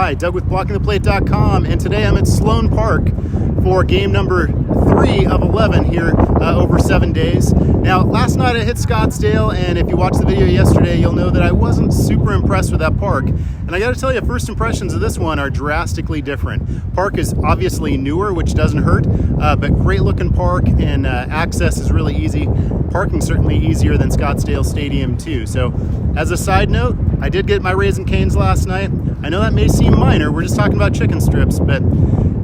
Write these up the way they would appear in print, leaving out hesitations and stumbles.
Hi, Doug with blockingtheplate.com, and today I'm at Sloan Park for game number 3 of 11 here over 7 days. Now, last night I hit Scottsdale, and if you watched the video yesterday, you'll know that I wasn't super impressed with that park. And I gotta tell you, first impressions of this one are drastically different. Park is obviously newer, which doesn't hurt, but great looking park, and access is really easy. Parking certainly easier than Scottsdale Stadium too. So as a side note, I did get my Raisin Canes last night. I know that may seem minor, we're just talking about chicken strips, but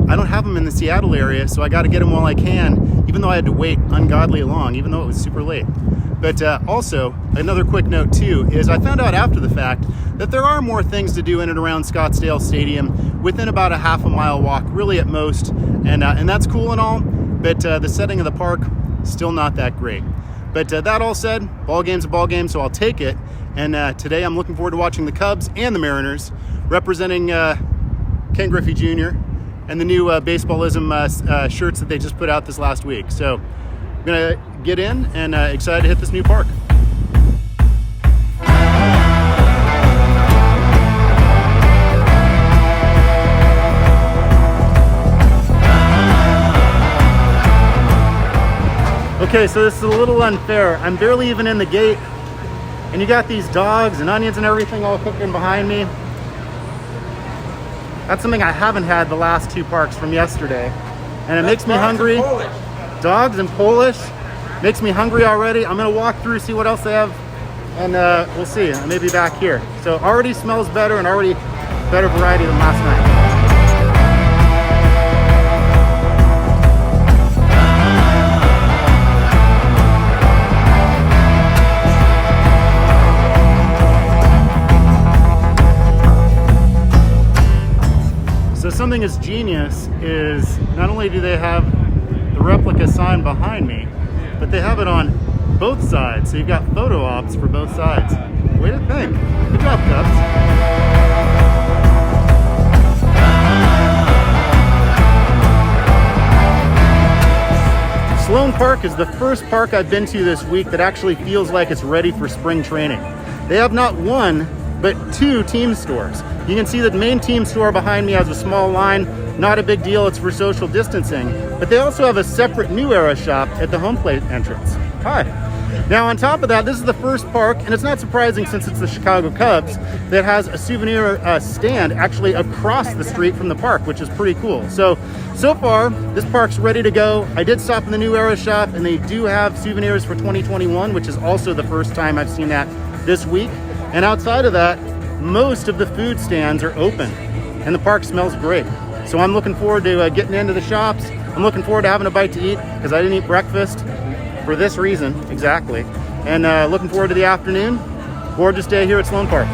I don't have them in the Seattle area, so I got to get them while I can, even though I had to wait ungodly long, even though it was super late. But also, another quick note too, is I found out after the fact that there are more things to do in and around Scottsdale Stadium within about a half a mile walk, really at most, and that's cool and all, but the setting of the park, still not that great. But that all said, ball game's a ball game, so I'll take it. And today I'm looking forward to watching the Cubs and the Mariners, representing Ken Griffey Jr. and the new Baseballism shirts that they just put out this last week. So I'm gonna get in and excited to hit this new park. Okay, so this is a little unfair. I'm barely even in the gate, and you got these dogs and onions and everything all cooking behind me. That's something I haven't had the last 2 parks from yesterday, and it makes me hungry. Dogs and Polish makes me hungry already. I'm gonna walk through, see what else they have, and we'll see. I may be back here. So already smells better and already better variety than last night. So something that's genius is not only do they have the replica sign behind me, but they have it on both sides. So you've got photo ops for both sides. Way to think. Good job, Cubs. Sloan Park is the first park I've been to this week that actually feels like it's ready for spring training. They have not one, but 2 team stores. You can see the main team store behind me has a small line. Not a big deal, it's for social distancing. But they also have a separate New Era shop at the home plate entrance. Hi. Now on top of that, this is the first park, and it's not surprising since it's the Chicago Cubs, that has a souvenir stand actually across the street from the park, which is pretty cool. So far, this park's ready to go. I did stop in the New Era shop, and they do have souvenirs for 2021, which is also the first time I've seen that this week. And outside of that, most of the food stands are open, and the park smells great. So I'm looking forward to getting into the shops. I'm looking forward to having a bite to eat, because I didn't eat breakfast for this reason, exactly. And looking forward to the afternoon. Gorgeous day here at Sloan Park.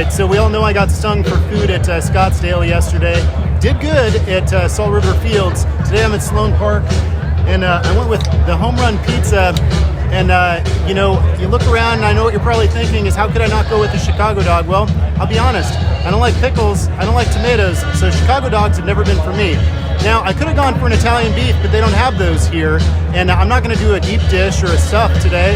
So we all know I got stung for food at Scottsdale yesterday. Did good at Salt River Fields. Today I'm at Sloan Park, and I went with the home run pizza. And you know, you look around, and I know what you're probably thinking is, how could I not go with the Chicago dog? Well, I'll be honest, I don't like pickles, I don't like tomatoes, so Chicago dogs have never been for me. Now, I could have gone for an Italian beef, but they don't have those here. And I'm not gonna do a deep dish or a stuff today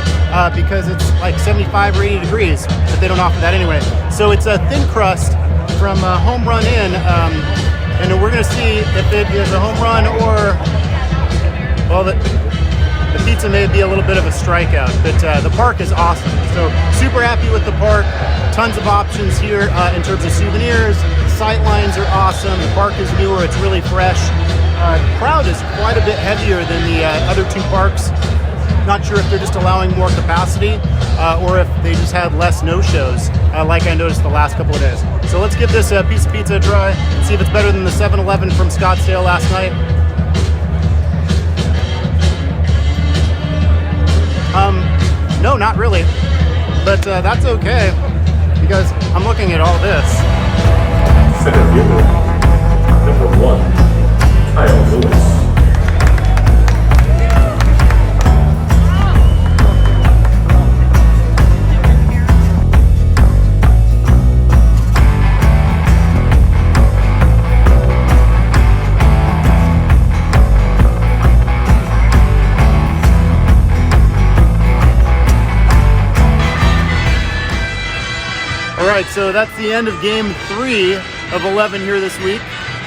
because it's like 75 or 80 degrees, but they don't offer that anyway. So it's a thin crust from Home Run Inn, and we're gonna see if it is a home run or, well, the pizza may be a little bit of a strikeout, but the park is awesome. So super happy with the park. Tons of options here in terms of souvenirs. Sight lines are awesome. The park is newer. It's really fresh. Crowd is quite a bit heavier than the other two parks. Not sure if they're just allowing more capacity or if they just had less no-shows like I noticed the last couple of days. So let's give this piece of pizza a try and see if it's better than the 7-Eleven from Scottsdale last night. No, not really, but that's okay because I'm looking at all this. Second viewer, number 1, Kyle Lewis. All right, so that's the end of game 3 of 11 here this week.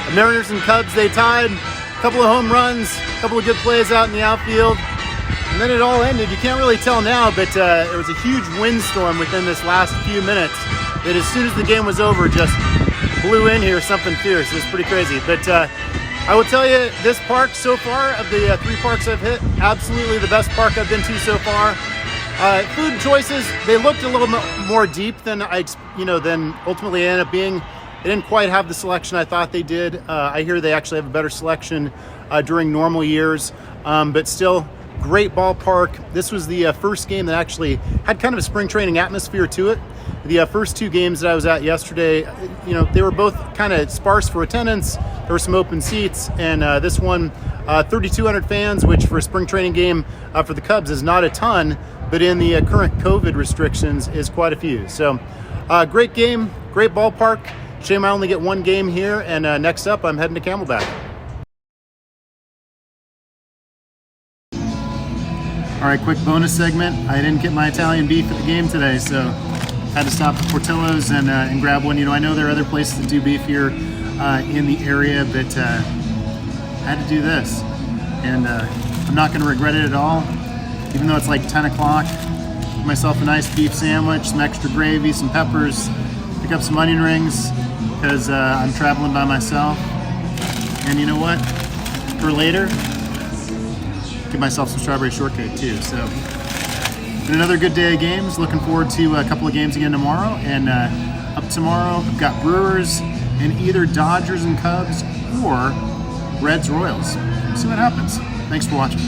The Mariners and Cubs, they tied. A couple of home runs, a couple of good plays out in the outfield. And then it all ended. You can't really tell now, but there was a huge windstorm within this last few minutes that as soon as the game was over, just blew in here something fierce. It was pretty crazy. But I will tell you, this park so far, of the 3 parks I've hit, absolutely the best park I've been to so far. Food choices, they looked a little more deep than than ultimately ended up being. They didn't quite have the selection I thought they did. I hear they actually have a better selection during normal years, but still great ballpark. This was the first game that actually had kind of a spring training atmosphere to it. The first 2 games that I was at yesterday, they were both kind of sparse for attendance. There were some open seats, and this one, 3,200 fans, which for a spring training game for the Cubs is not a ton, but in the current COVID restrictions is quite a few. So great game, great ballpark. Shame I only get 1 game here, and next up I'm heading to Camelback. All right, quick bonus segment. I didn't get my Italian beef at the game today, so had to stop at Portillo's and grab one. I know there are other places that do beef here in the area, but had to do this. And I'm not gonna regret it at all. Even though it's like 10 o'clock, get myself a nice beef sandwich, some extra gravy, some peppers, pick up some onion rings because I'm traveling by myself. And you know what? For later, get myself some strawberry shortcake too. So, been another good day of games. Looking forward to a couple of games again tomorrow. And up tomorrow, we've got Brewers and either Dodgers and Cubs or Reds Royals. See what happens. Thanks for watching.